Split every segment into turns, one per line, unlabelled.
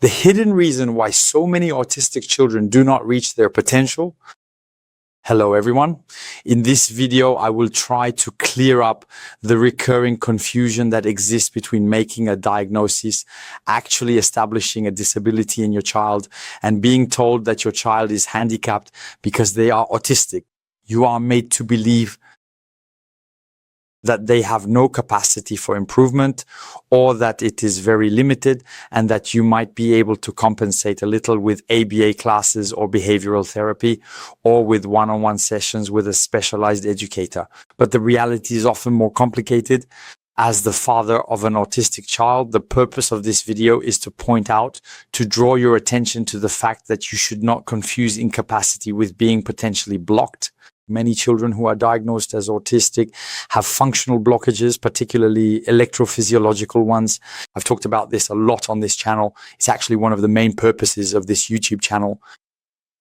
The hidden reason why so many autistic children do not reach their potential. Hello everyone. In this video, I will try to clear up the recurring confusion that exists between making a diagnosis, actually establishing a disability in your child, and being told that your child is handicapped because they are autistic. You are made to believe that they have no capacity for improvement, or that it is very limited, and that you might be able to compensate a little with ABA classes or behavioral therapy, or with one-on-one sessions with a specialized educator. But the reality is often more complicated. As the father of an autistic child, the purpose of this video is to point out, to draw your attention to the fact that you should not confuse incapacity with being potentially blocked. Many children who are diagnosed as autistic have functional blockages, particularly electrophysiological ones. I've talked about this a lot on this channel. It's actually one of the main purposes of this YouTube channel.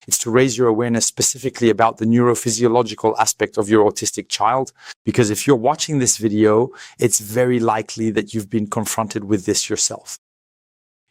It's to raise your awareness specifically about the neurophysiological aspect of your autistic child, because if you're watching this video, it's very likely that you've been confronted with this yourself.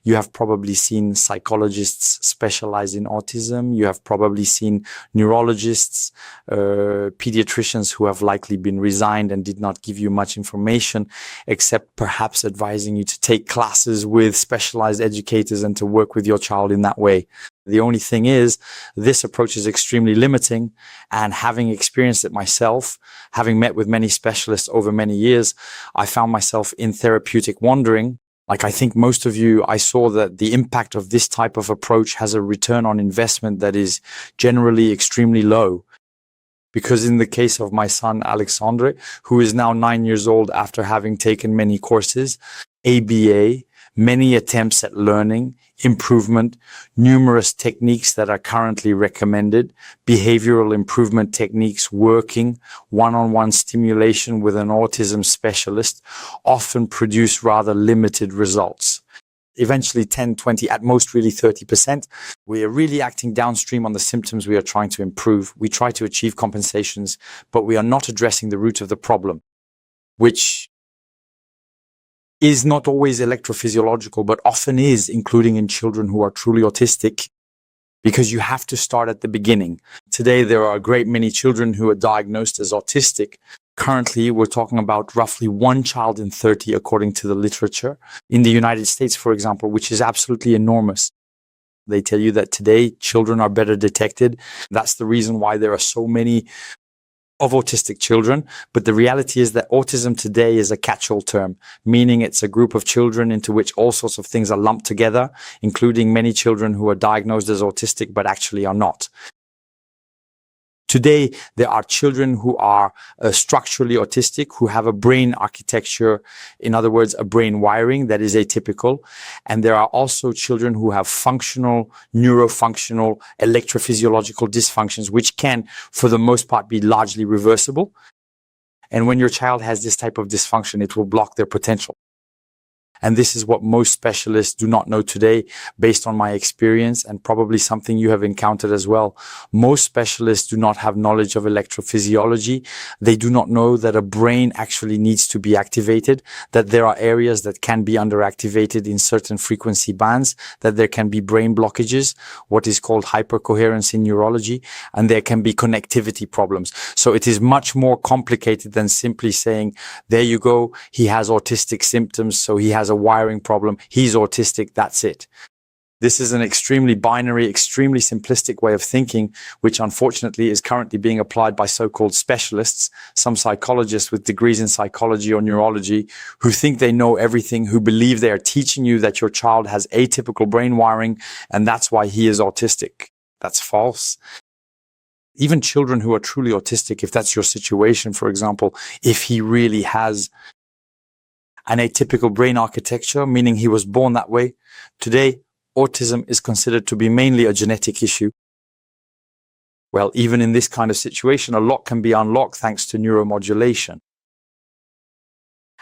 You have probably seen psychologists specialize in autism. You have probably seen neurologists, pediatricians who have likely been resigned and did not give you much information, except perhaps advising you to take classes with specialized educators and to work with your child in that way. The only thing is, this approach is extremely limiting, and having experienced it myself, having met with many specialists over many years, I found myself in therapeutic wandering. Like I think most of you, I saw that the impact of this type of approach has a return on investment that is generally extremely low. Because in the case of my son, Alexandre, who is now 9 years old after having taken many courses, ABA, many attempts at learning, improvement, numerous techniques that are currently recommended, behavioral improvement techniques working, one-on-one stimulation with an autism specialist, often produce rather limited results. Eventually 10, 20, at most really 30%. We are really acting downstream on the symptoms we are trying to improve. We try to achieve compensations, but we are not addressing the root of the problem, which is not always electrophysiological, but often is, including in children who are truly autistic, because you have to start at the beginning. Today, there are a great many children who are diagnosed as autistic. Currently, we're talking about roughly 1 child in 30, according to the literature. In the United States, for example, which is absolutely enormous. They tell you that today, children are better detected. That's the reason why there are so many of autistic children, but the reality is that autism today is a catch-all term, meaning it's a group of children into which all sorts of things are lumped together, including many children who are diagnosed as autistic but actually are not. Today, there are children who are structurally autistic, who have a brain architecture, in other words, a brain wiring that is atypical. And there are also children who have functional, neurofunctional, electrophysiological dysfunctions, which can, for the most part, be largely reversible. And when your child has this type of dysfunction, it will block their potential. And this is what most specialists do not know today, based on my experience, and probably something you have encountered as well. Most specialists do not have knowledge of electrophysiology. They do not know that a brain actually needs to be activated, that there are areas that can be underactivated in certain frequency bands, that there can be brain blockages, what is called hypercoherence in neurology, and there can be connectivity problems. So it is much more complicated than simply saying, there you go, he has autistic symptoms, so he has a wiring problem, he's autistic, that's it. This is an extremely binary, extremely simplistic way of thinking, which unfortunately is currently being applied by so-called specialists, some psychologists with degrees in psychology or neurology, who think they know everything, who believe they are teaching you that your child has atypical brain wiring, and that's why he is autistic. That's false. Even children who are truly autistic, if that's your situation, for example, if he really has an atypical brain architecture, meaning he was born that way. Today, autism is considered to be mainly a genetic issue. Well, even in this kind of situation, a lot can be unlocked thanks to neuromodulation.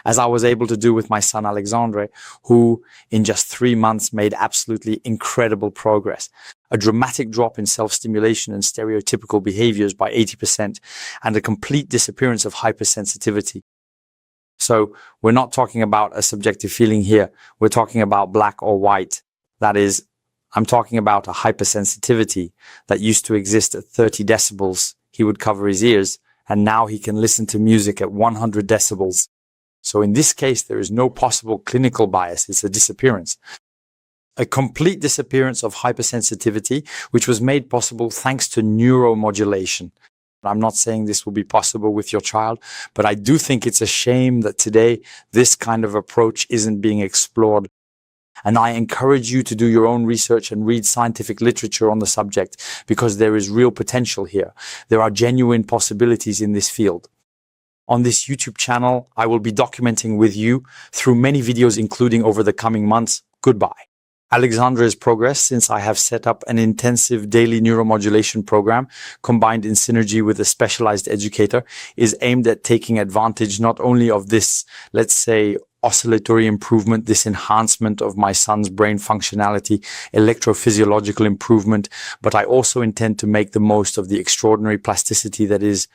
As I was able to do with my son Alexandre, who in just 3 months made absolutely incredible progress. A dramatic drop in self-stimulation and stereotypical behaviors by 80%, and a complete disappearance of hypersensitivity. So we're not talking about a subjective feeling here. We're talking about black or white. That is, I'm talking about a hypersensitivity that used to exist at 30 decibels. He would cover his ears, and now he can listen to music at 100 decibels. So in this case, there is no possible clinical bias. It's a disappearance. A complete disappearance of hypersensitivity, which was made possible thanks to neuromodulation. I'm not saying this will be possible with your child, but I do think it's a shame that today this kind of approach isn't being explored. And I encourage you to do your own research and read scientific literature on the subject, because there is real potential here. There are genuine possibilities in this field. On this YouTube channel, I will be documenting with you through many videos, including over the coming months. Goodbye. Alexandre's progress, since I have set up an intensive daily neuromodulation program combined in synergy with a specialized educator, is aimed at taking advantage not only of this, let's say, oscillatory improvement, this enhancement of my son's brain functionality, electrophysiological improvement, but I also intend to make the most of the extraordinary plasticity that is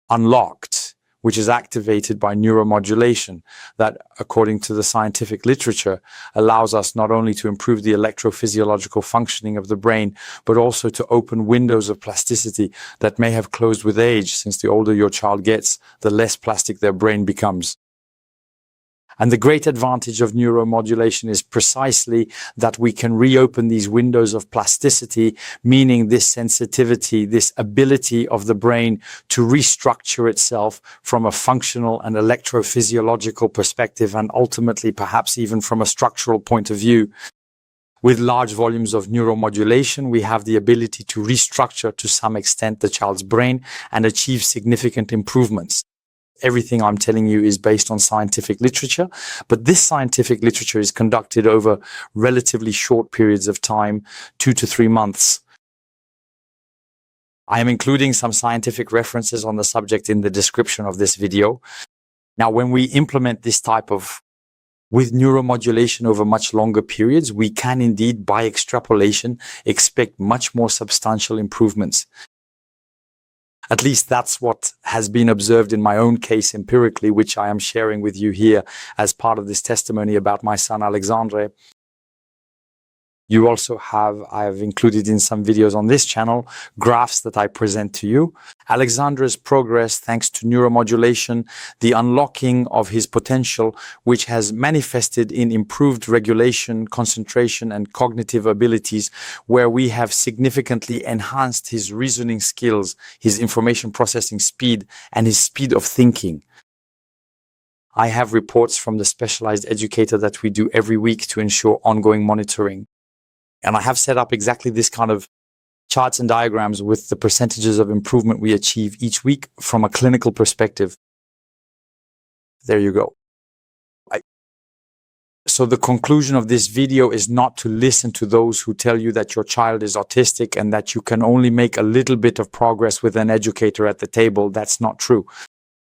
unlocked, which is activated by neuromodulation, that, according to the scientific literature, allows us not only to improve the electrophysiological functioning of the brain, but also to open windows of plasticity that may have closed with age, since the older your child gets, the less plastic their brain becomes. And the great advantage of neuromodulation is precisely that we can reopen these windows of plasticity, meaning this sensitivity, this ability of the brain to restructure itself from a functional and electrophysiological perspective, and ultimately perhaps even from a structural point of view. With large volumes of neuromodulation, we have the ability to restructure to some extent the child's brain and achieve significant improvements. Everything I'm telling you is based on scientific literature, but this scientific literature is conducted over relatively short periods of time, 2 to 3 months. I am including some scientific references on the subject in the description of this video. Now, when we implement this type of with neuromodulation over much longer periods, we can indeed, by extrapolation, expect much more substantial improvements. At least that's what has been observed in my own case empirically, which I am sharing with you here as part of this testimony about my son Alexandre. You also have, I have included in some videos on this channel, graphs that I present to you. Alexandre's progress thanks to neuromodulation, the unlocking of his potential, which has manifested in improved regulation, concentration, and cognitive abilities, where we have significantly enhanced his reasoning skills, his information processing speed, and his speed of thinking. I have reports from the specialized educator that we do every week to ensure ongoing monitoring. And I have set up exactly this kind of charts and diagrams with the percentages of improvement we achieve each week from a clinical perspective. There you go. So the conclusion of this video is not to listen to those who tell you that your child is autistic and that you can only make a little bit of progress with an educator at the table. That's not true.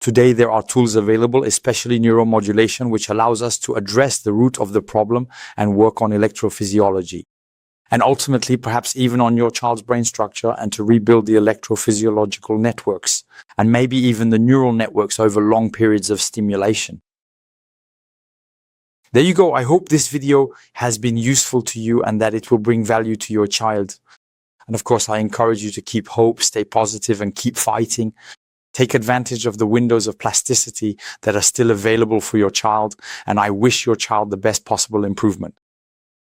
Today, there are tools available, especially neuromodulation, which allows us to address the root of the problem and work on electrophysiology. And ultimately, perhaps even on your child's brain structure, and to rebuild the electrophysiological networks, and maybe even the neural networks over long periods of stimulation. There you go. I hope this video has been useful to you and that it will bring value to your child. And of course, I encourage you to keep hope, stay positive, and keep fighting. Take advantage of the windows of plasticity that are still available for your child, and I wish your child the best possible improvement.